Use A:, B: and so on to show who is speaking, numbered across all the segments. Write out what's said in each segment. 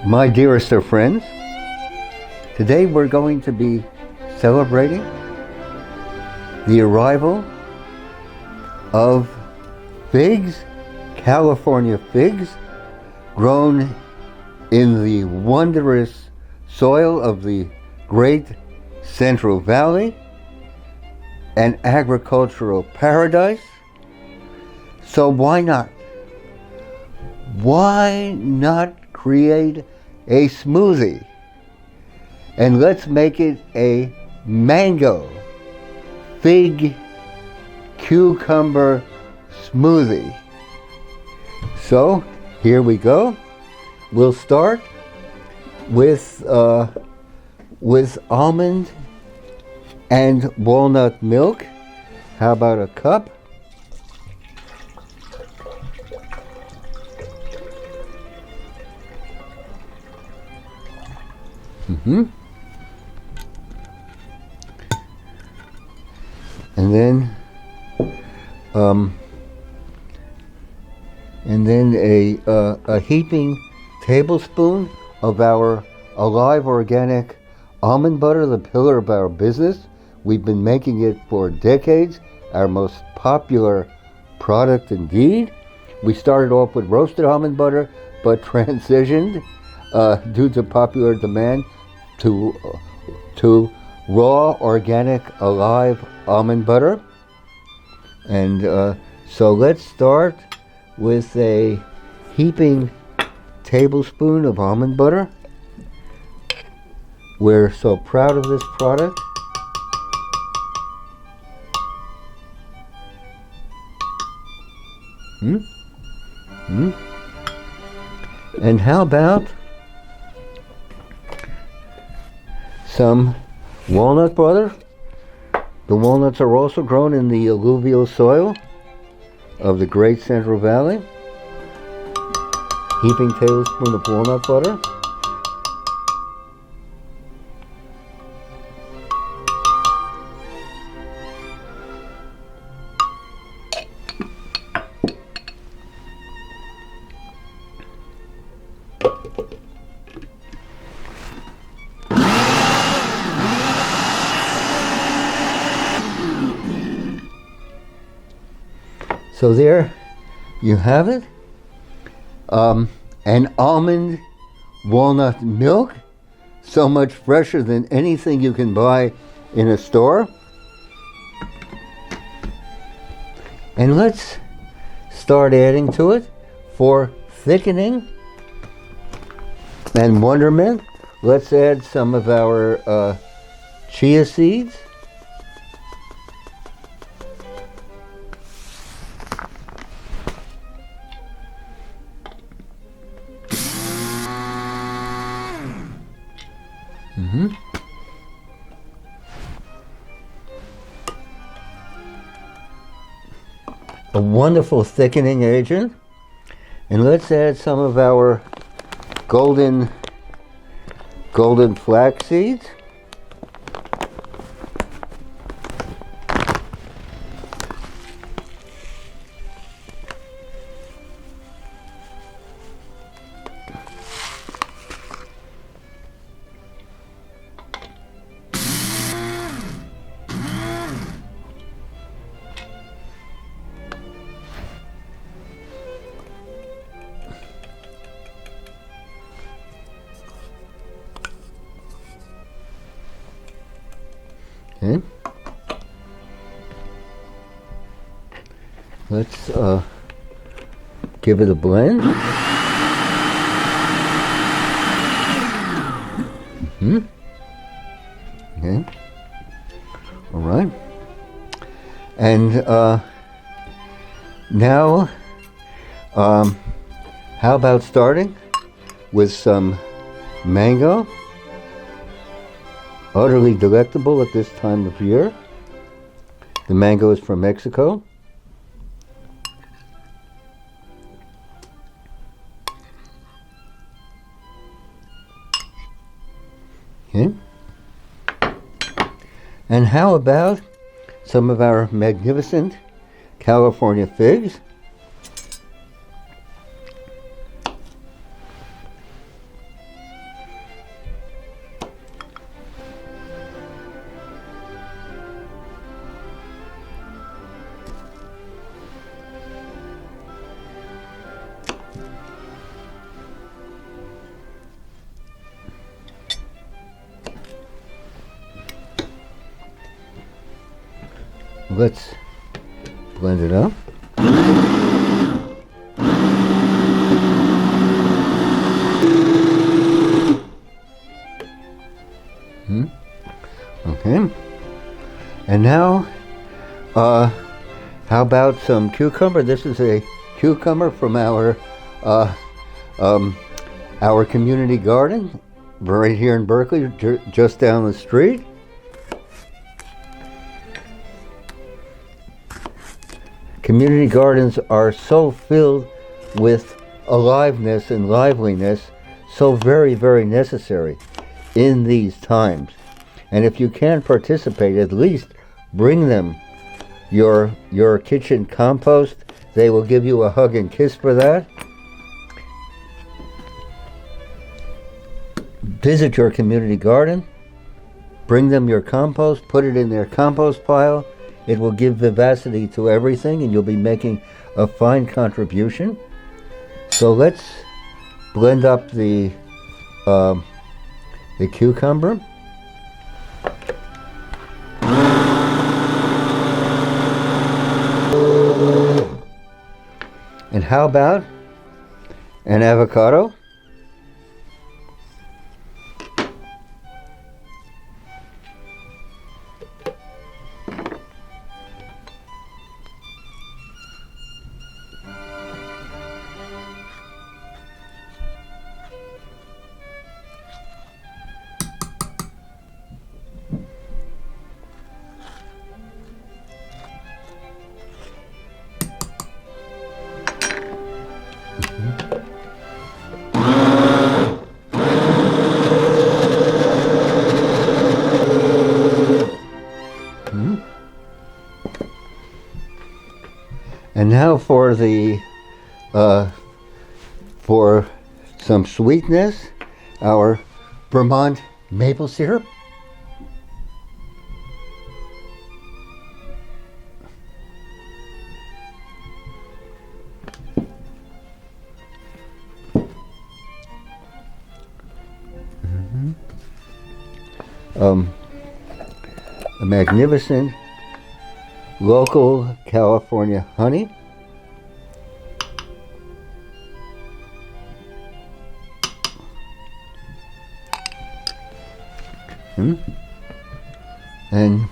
A: My dearest of friends, today we're going to be celebrating the arrival of figs, California figs, grown in the wondrous soil of the great Central Valley, an agricultural paradise. So why not? Why not create a smoothie? And let's make it a mango, fig, cucumber smoothie. So here we go. We'll start with almond and walnut milk. How about a cup? And then a heaping tablespoon of our alive organic almond butter, the pillar of our business. We've been making it for decades, our most popular product indeed. We started off with roasted almond butter, but transitioned due to popular demand to raw organic alive almond butter. And so let's start with a heaping tablespoon of almond butter. We're so proud of this product. And how about some walnut butter? The walnuts are also grown in the alluvial soil of the Great Central Valley. Heaping tablespoon of walnut butter. So there you have it, an almond walnut milk, so much fresher than anything you can buy in a store. And let's start adding to it for thickening and wonderment. Let's add some of our chia seeds. A wonderful thickening agent. And let's add some of our golden flax seeds. Okay. Let's give it a blend. Okay. All right. And now, how about starting with some mango? Utterly delectable at this time of year. The mango is from Mexico. Okay. And how about some of our magnificent California figs? Let's blend it up. Okay. And now, how about some cucumber? This is a cucumber from our community garden, right here in Berkeley, just down the street. Community gardens are so filled with aliveness and liveliness, so very, very necessary in these times. And if you can't participate, at least bring them your kitchen compost. They will give you a hug and kiss for that. Visit your community garden, bring them your compost, put it in their compost pile. It will give vivacity to everything, and you'll be making a fine contribution. So let's blend up the cucumber. And how about an avocado? And now for for some sweetness, our Vermont maple syrup. A magnificent local California honey. And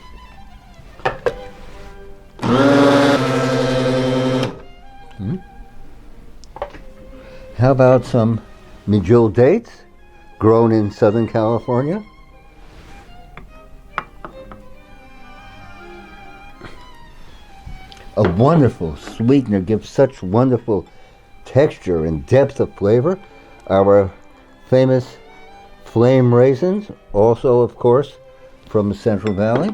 A: how about some medjool dates grown in Southern California? A wonderful sweetener, gives such wonderful texture and depth of flavor. Our famous flame raisins, also of course from the Central Valley.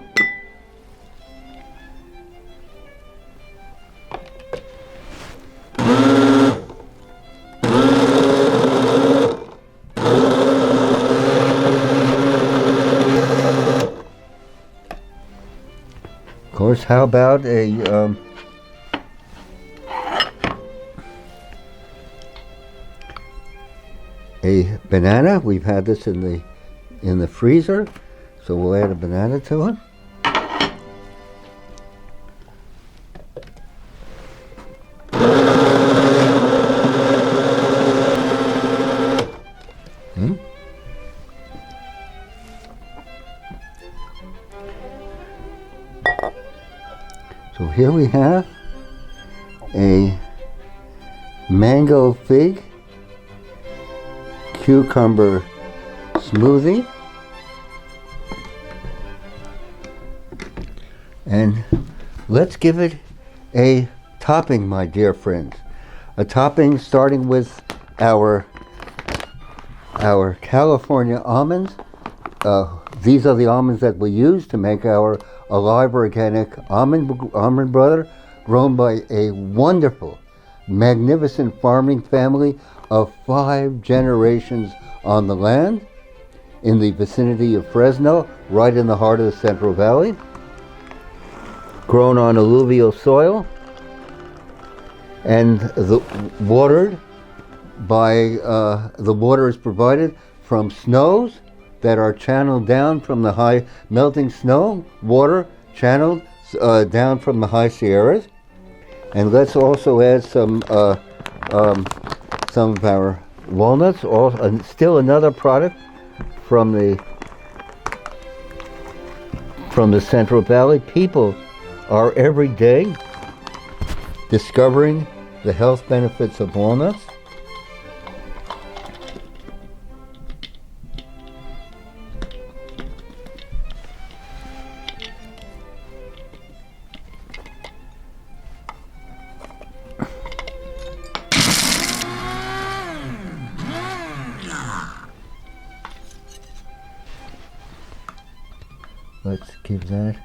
A: Of course, how about a banana? We've had this in the freezer, so we'll add a banana to it. So here we have a mango fig cucumber smoothie, and let's give it a topping, my dear friends. A topping starting with our California almonds. These are the almonds that we use to make our alive organic almond butter, grown by a wonderful, magnificent farming family of 5 generations on the land in the vicinity of Fresno, right in the heart of the Central Valley, grown on alluvial soil and watered by the water is provided from snows that are channeled down from the high melting snow, water channeled down from the high Sierras. And let's also add some of our walnuts. Still another product from the Central Valley. People are every day discovering the health benefits of walnuts. Let's give that.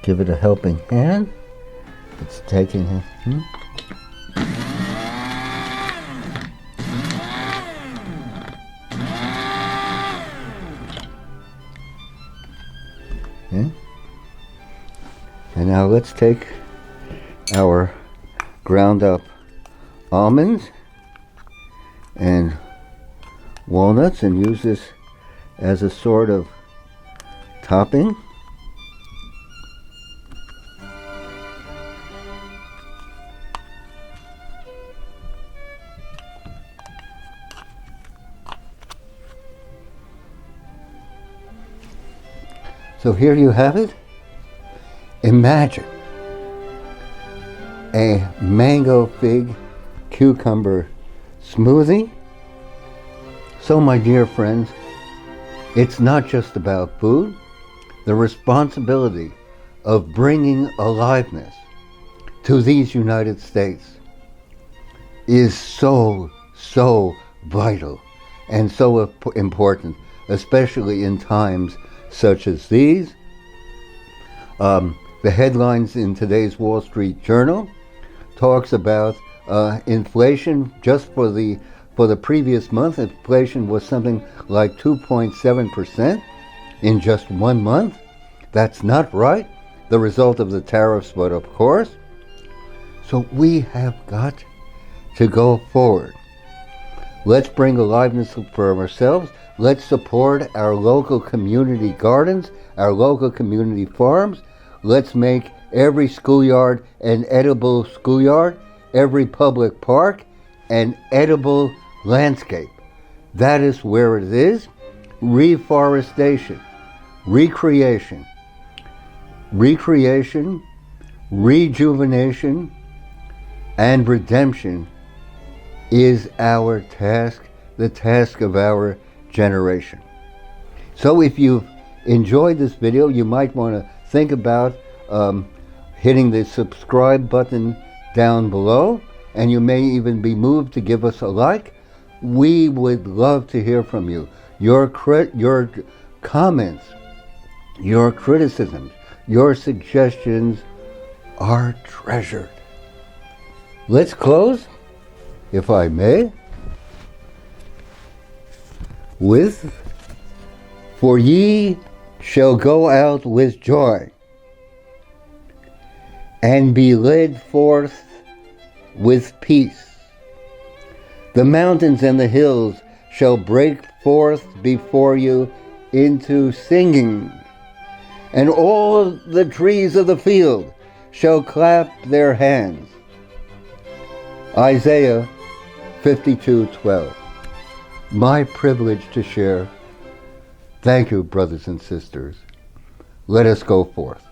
A: Give it a helping hand. It's taking it. Okay. And now let's take our ground up almonds and walnuts and use this as a sort of topping. So here you have it. Imagine a mango, fig, cucumber smoothie. So my dear friends, it's not just about food. The responsibility of bringing aliveness to these United States is so vital and so important, especially in times such as these. The headlines in today's Wall Street Journal talks about inflation. Just for the previous month, inflation was something like 2.7% in just 1 month. That's not right. The result of the tariffs, but of course. So we have got to go forward. Let's bring aliveness for ourselves. Let's support our local community gardens, our local community farms. Let's make every schoolyard an edible schoolyard, every public park an edible landscape. That is where it is. Reforestation, recreation, rejuvenation, and redemption is our task, the task of our generation. So if you've enjoyed this video, you might want to think about hitting the subscribe button down below, and you may even be moved to give us a like. We would love to hear from you. Your comments, your criticisms, your suggestions are treasured. Let's close, if I may, with, "For ye shall go out with joy, and be led forth with peace. The mountains and the hills shall break forth before you into singing, and all the trees of the field shall clap their hands." Isaiah 52:12. My privilege to share. Thank you, brothers and sisters. Let us go forth.